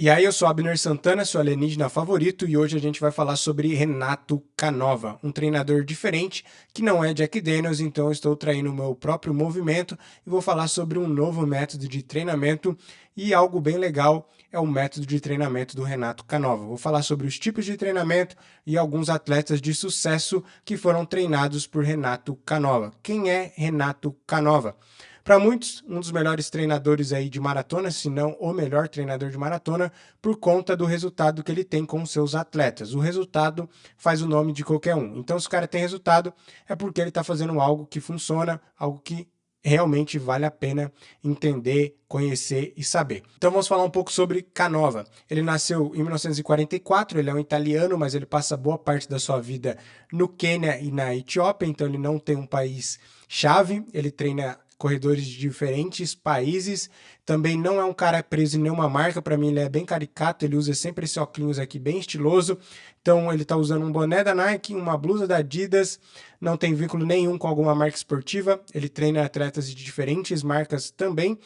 E aí, eu sou Abner Santana, seu alienígena favorito, e hoje a gente vai falar sobre Renato Canova, um treinador diferente que não é Jack Daniels, então eu estou traindo o meu próprio movimento e vou falar sobre um novo método de treinamento e algo bem legal é o método de treinamento do Renato Canova. Vou falar sobre os tipos de treinamento e alguns atletas de sucesso que foram treinados por Renato Canova. Quem é Renato Canova? Para muitos, um dos melhores treinadores aí de maratona, se não o melhor treinador de maratona, por conta do resultado que ele tem com os seus atletas. O resultado faz o nome de qualquer um. Então, se o cara tem resultado, é porque ele está fazendo algo que funciona, algo que realmente vale a pena entender, conhecer e saber. Então vamos falar um pouco sobre Canova. Ele nasceu em 1944, ele é um italiano, mas ele passa boa parte da sua vida no Quênia e na Etiópia, então ele não tem um país chave, ele treina corredores de diferentes países, também não é um cara preso em nenhuma marca, para mim ele é bem caricato, ele usa sempre esse óculos aqui bem estiloso, então ele está usando um boné da Nike, uma blusa da Adidas, não tem vínculo nenhum com alguma marca esportiva, ele treina atletas de diferentes marcas também,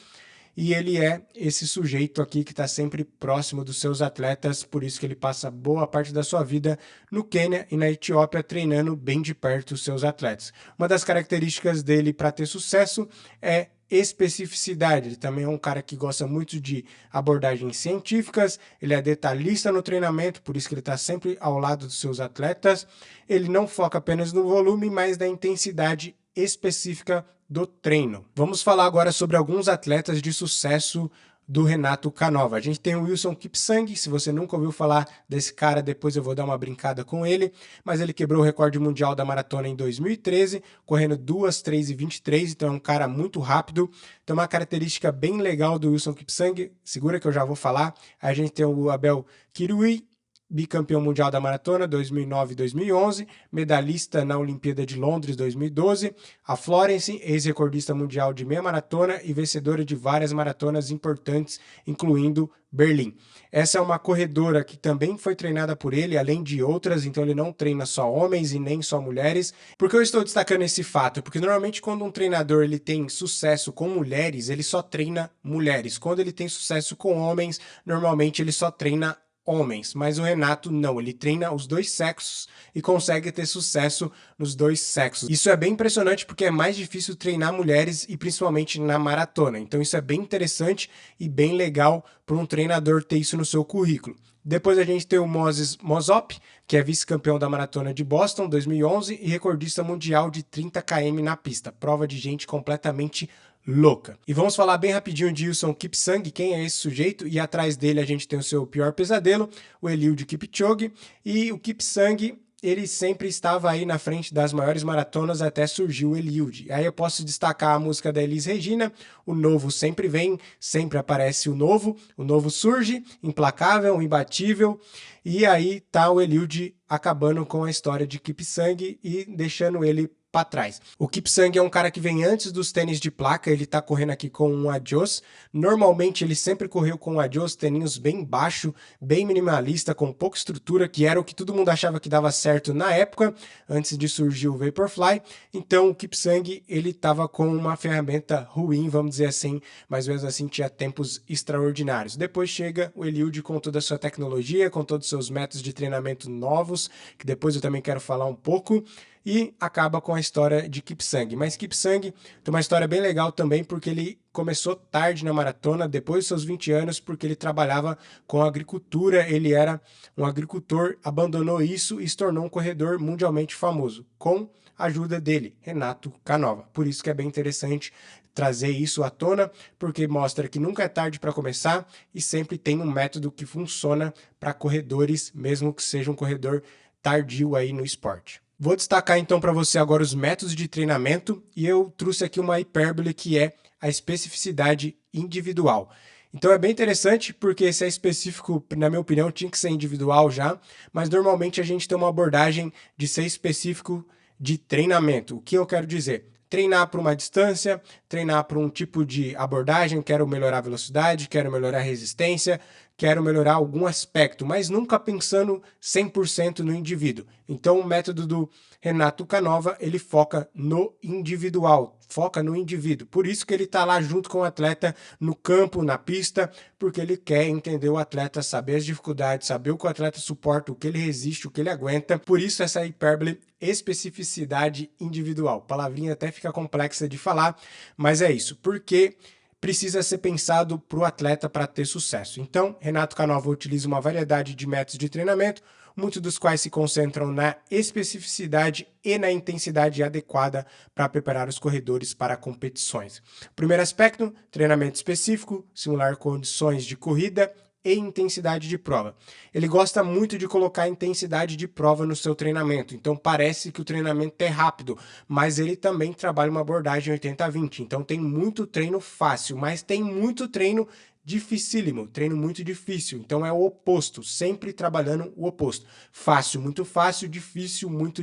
e ele é esse sujeito aqui que está sempre próximo dos seus atletas, por isso que ele passa boa parte da sua vida no Quênia e na Etiópia treinando bem de perto os seus atletas. Uma das características dele para ter sucesso é especificidade. Ele também é um cara que gosta muito de abordagens científicas, ele é detalhista no treinamento, por isso que ele está sempre ao lado dos seus atletas. Ele não foca apenas no volume, mas na intensidade específica do treino. Vamos falar agora sobre alguns atletas de sucesso do Renato Canova. A gente tem o Wilson Kipsang, se você nunca ouviu falar desse cara, depois eu vou dar uma brincada com ele, mas ele quebrou o recorde mundial da maratona em 2013, correndo 2:3:23, então é um cara muito rápido. Tem uma característica bem legal do Wilson Kipsang, segura que eu já vou falar. A gente tem o Abel Kirui, bicampeão mundial da maratona 2009 e 2011, medalhista na Olimpíada de Londres 2012, a Florence, ex-recordista mundial de meia maratona e vencedora de várias maratonas importantes, incluindo Berlim. Essa é uma corredora que também foi treinada por ele, além de outras, então ele não treina só homens e nem só mulheres. Por que eu estou destacando esse fato? Porque normalmente quando um treinador ele tem sucesso com mulheres, ele só treina mulheres. Quando ele tem sucesso com homens, normalmente ele só treina homens, mas o Renato não, ele treina os dois sexos e consegue ter sucesso nos dois sexos. Isso é bem impressionante porque é mais difícil treinar mulheres e principalmente na maratona, então isso é bem interessante e bem legal para um treinador ter isso no seu currículo. Depois a gente tem o Moses Mosop, que é vice-campeão da maratona de Boston 2011 e recordista mundial de 30 km na pista, prova de gente completamente louca. E vamos falar bem rapidinho de Wilson Kipsang, quem é esse sujeito, e atrás dele a gente tem o seu pior pesadelo, o Eliud Kipchoge, e o Kipsang, ele sempre estava aí na frente das maiores maratonas até surgiu o Eliud. Aí eu posso destacar a música da Elis Regina, o novo sempre vem, sempre aparece o novo surge, implacável, imbatível, e aí tá o Eliud acabando com a história de Kipsang e deixando ele para trás. O Kipsang é um cara que vem antes dos tênis de placa, ele tá correndo aqui com um Adios. Normalmente ele sempre correu com um Adios, tênis bem baixo, bem minimalista, com pouca estrutura, que era o que todo mundo achava que dava certo na época, antes de surgir o Vaporfly. Então o Kipsang, ele tava com uma ferramenta ruim, vamos dizer assim, mas mesmo assim tinha tempos extraordinários. Depois chega o Eliud com toda a sua tecnologia, com todos os seus métodos de treinamento novos, que depois eu também quero falar um pouco, e acaba com a história de Kipsang. Mas Kipsang tem uma história bem legal também, porque ele começou tarde na maratona, depois dos seus 20 anos, porque ele trabalhava com agricultura, ele era um agricultor, abandonou isso e se tornou um corredor mundialmente famoso, com a ajuda dele, Renato Canova. Por isso que é bem interessante trazer isso à tona, porque mostra que nunca é tarde para começar e sempre tem um método que funciona para corredores, mesmo que seja um corredor tardio aí no esporte. Vou destacar então para você agora os métodos de treinamento e eu trouxe aqui uma hipérbole que é a especificidade individual. Então é bem interessante porque esse é específico, na minha opinião, tinha que ser individual já, mas normalmente a gente tem uma abordagem de ser específico de treinamento. O que eu quero dizer? Treinar para uma distância, treinar para um tipo de abordagem, quero melhorar a velocidade, quero melhorar a resistência, quero melhorar algum aspecto, mas nunca pensando 100% no indivíduo. Então o método do Renato Canova, ele foca no individual, foca no indivíduo. Por isso que ele está lá junto com o atleta no campo, na pista, porque ele quer entender o atleta, saber as dificuldades, saber o que o atleta suporta, o que ele resiste, o que ele aguenta. Por isso essa hipérbole especificidade individual. Palavrinha até fica complexa de falar, mas é isso. Porque precisa ser pensado para o atleta para ter sucesso. Então, Renato Canova utiliza uma variedade de métodos de treinamento, muitos dos quais se concentram na especificidade e na intensidade adequada para preparar os corredores para competições. Primeiro aspecto, treinamento específico, simular condições de corrida e intensidade de prova. Ele gosta muito de colocar intensidade de prova no seu treinamento, então parece que o treinamento é rápido, mas ele também trabalha uma abordagem 80-20, então tem muito treino fácil, mas tem muito treino dificílimo, treino muito difícil, então é o oposto, sempre trabalhando o oposto. Fácil, muito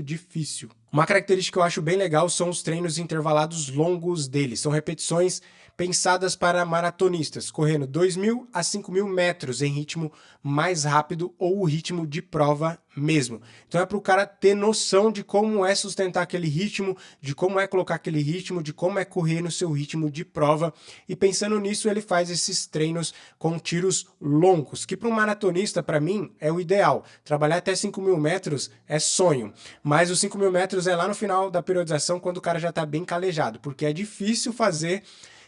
difícil. Uma característica que eu acho bem legal são os treinos intervalados longos dele, são repetições pensadas para maratonistas, correndo 2.000 a 5.000 metros em ritmo mais rápido ou o ritmo de prova mesmo. Então é para o cara ter noção de como é sustentar aquele ritmo, de como é colocar aquele ritmo, de como é correr no seu ritmo de prova. E pensando nisso, ele faz esses treinos com tiros longos, que para um maratonista, para mim, é o ideal. Trabalhar até 5.000 metros é sonho, mas os 5.000 metros é lá no final da periodização, quando o cara já está bem calejado, porque é difícil fazer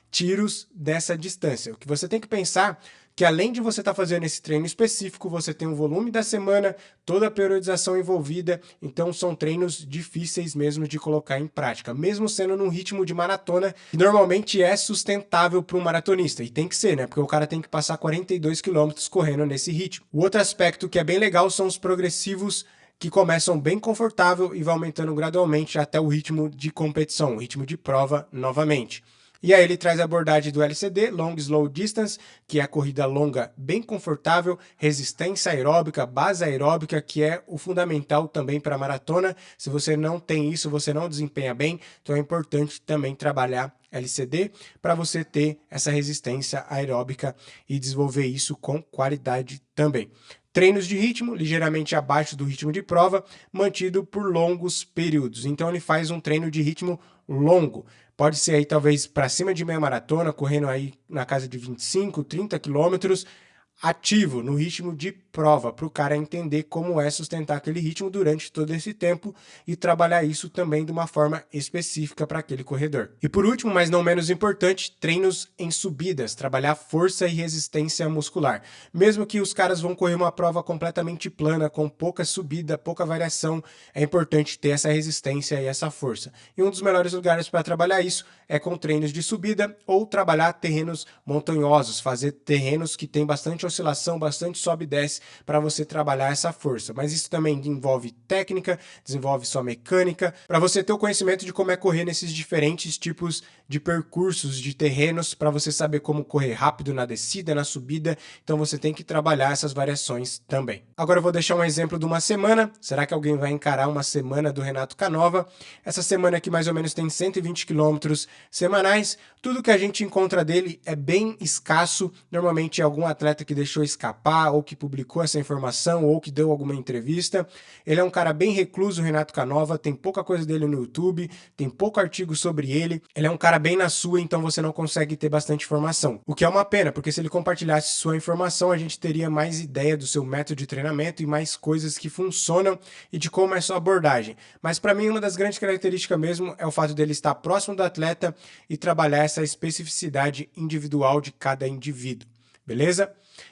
tiros dessa distância. O que você tem que pensar que além de você estar fazendo esse treino específico, você tem o volume da semana, toda a periodização envolvida, então são treinos difíceis mesmo de colocar em prática, mesmo sendo num ritmo de maratona, que normalmente é sustentável para um maratonista, e tem que ser, né? Porque o cara tem que passar 42 quilômetros correndo nesse ritmo. O outro aspecto que é bem legal são os progressivos, que começam bem confortável e vai aumentando gradualmente até o ritmo de competição, o ritmo de prova novamente. E aí ele traz a abordagem do LCD, Long Slow Distance, que é a corrida longa bem confortável, resistência aeróbica, base aeróbica, que é o fundamental também para a maratona. Se você não tem isso, você não desempenha bem, então é importante também trabalhar LCD para você ter essa resistência aeróbica e desenvolver isso com qualidade também. Treinos de ritmo, ligeiramente abaixo do ritmo de prova, mantido por longos períodos. Então ele faz um treino de ritmo longo. Pode ser aí talvez para cima de meia maratona, correndo aí na casa de 25, 30 quilômetros, ativo, no ritmo de prova, para o cara entender como é sustentar aquele ritmo durante todo esse tempo e trabalhar isso também de uma forma específica para aquele corredor. E por último, mas não menos importante, treinos em subidas, trabalhar força e resistência muscular. Mesmo que os caras vão correr uma prova completamente plana, com pouca subida, pouca variação, é importante ter essa resistência e essa força. E um dos melhores lugares para trabalhar isso é com treinos de subida ou trabalhar terrenos montanhosos, fazer terrenos que tem bastante oscilação, bastante sobe e desce para você trabalhar essa força. Mas isso também envolve técnica, desenvolve sua mecânica, para você ter o conhecimento de como é correr nesses diferentes tipos de percursos, de terrenos, para você saber como correr rápido na descida, na subida. Então você tem que trabalhar essas variações também. Agora eu vou deixar um exemplo de uma semana. Será que alguém vai encarar uma semana do Renato Canova? Essa semana aqui mais ou menos tem 120 quilômetros semanais. Tudo que a gente encontra dele é bem escasso. Normalmente é algum atleta que deixou escapar, ou que publicou essa informação, ou que deu alguma entrevista. Ele é um cara bem recluso, Renato Canova, tem pouca coisa dele no YouTube, tem pouco artigo sobre ele. Ele é um cara bem na sua, então você não consegue ter bastante informação. O que é uma pena, porque se ele compartilhasse sua informação, a gente teria mais ideia do seu método de treinamento e mais coisas que funcionam e de como é sua abordagem. Mas para mim, uma das grandes características mesmo é o fato dele estar próximo do atleta e trabalhar essa especificidade individual de cada indivíduo. Beleza?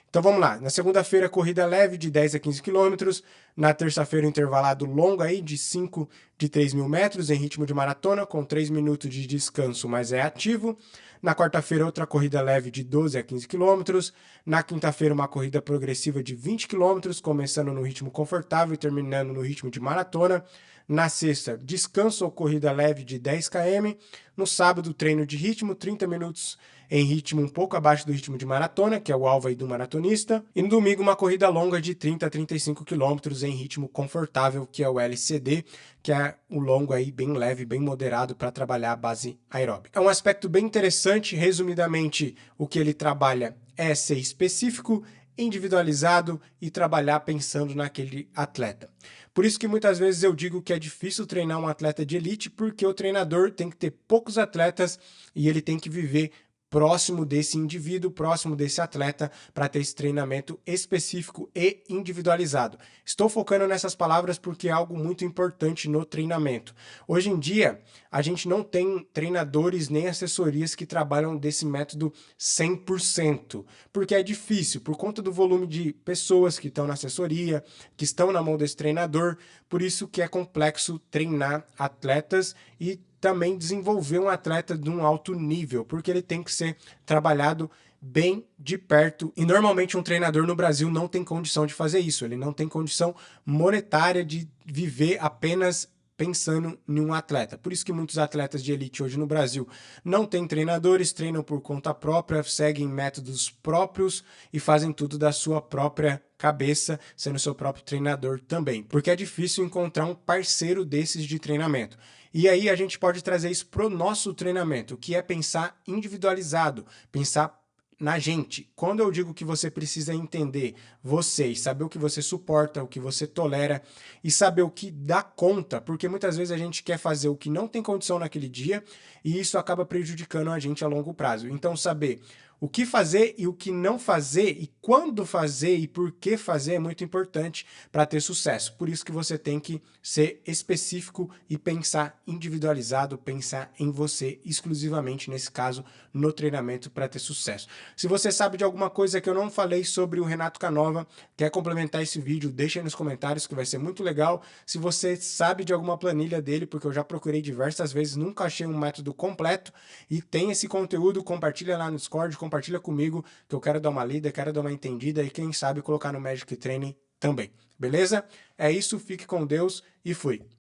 Então vamos lá. Na segunda-feira, corrida leve de 10 a 15 quilômetros. Na terça-feira, intervalado longo aí de 3.000 metros em ritmo de maratona, com 3 minutos de descanso, mas é ativo. Na quarta-feira, outra corrida leve de 12 a 15 quilômetros. Na quinta-feira, uma corrida progressiva de 20 quilômetros, começando no ritmo confortável e terminando no ritmo de maratona. Na sexta, descanso ou corrida leve de 10 km. No sábado, treino de ritmo, 30 minutos em ritmo um pouco abaixo do ritmo de maratona, que é o alvo aí do maratonista. E no domingo, uma corrida longa de 30 a 35 quilômetros em ritmo confortável, que é o LCD, que é o longo aí bem leve, bem moderado para trabalhar a base aeróbica. É um aspecto bem interessante. Resumidamente, o que ele trabalha é ser específico individualizado e trabalhar pensando naquele atleta. Por isso que muitas vezes eu digo que é difícil treinar um atleta de elite, porque o treinador tem que ter poucos atletas e ele tem que viver próximo desse indivíduo, próximo desse atleta, para ter esse treinamento específico e individualizado. Estou focando nessas palavras porque é algo muito importante no treinamento. Hoje em dia, a gente não tem treinadores nem assessorias que trabalham desse método 100%, porque é difícil, por conta do volume de pessoas que estão na assessoria, que estão na mão desse treinador, por isso que é complexo treinar atletas e também desenvolver um atleta de um alto nível, porque ele tem que ser trabalhado bem de perto. E normalmente um treinador no Brasil não tem condição de fazer isso, ele não tem condição monetária de viver apenas pensando em um atleta. Por isso que muitos atletas de elite hoje no Brasil não têm treinadores, treinam por conta própria, seguem métodos próprios e fazem tudo da sua própria cabeça, sendo seu próprio treinador também. Porque é difícil encontrar um parceiro desses de treinamento. E aí a gente pode trazer isso para o nosso treinamento, que é pensar individualizado, pensar na gente. Quando eu digo que você precisa entender você e saber o que você suporta, o que você tolera e saber o que dá conta, porque muitas vezes a gente quer fazer o que não tem condição naquele dia e isso acaba prejudicando a gente a longo prazo. Então saber o que fazer e o que não fazer e quando fazer e por que fazer é muito importante para ter sucesso. Por isso que você tem que ser específico e pensar individualizado, pensar em você exclusivamente, nesse caso, no treinamento para ter sucesso. Se você sabe de alguma coisa que eu não falei sobre o Renato Canova, quer complementar esse vídeo, deixa aí nos comentários que vai ser muito legal. Se você sabe de alguma planilha dele, porque eu já procurei diversas vezes, nunca achei um método completo e tem esse conteúdo, compartilha lá no Discord, compartilha comigo, que eu quero dar uma lida, quero dar uma entendida e quem sabe colocar no Magic Training também. Beleza? É isso, fique com Deus e fui!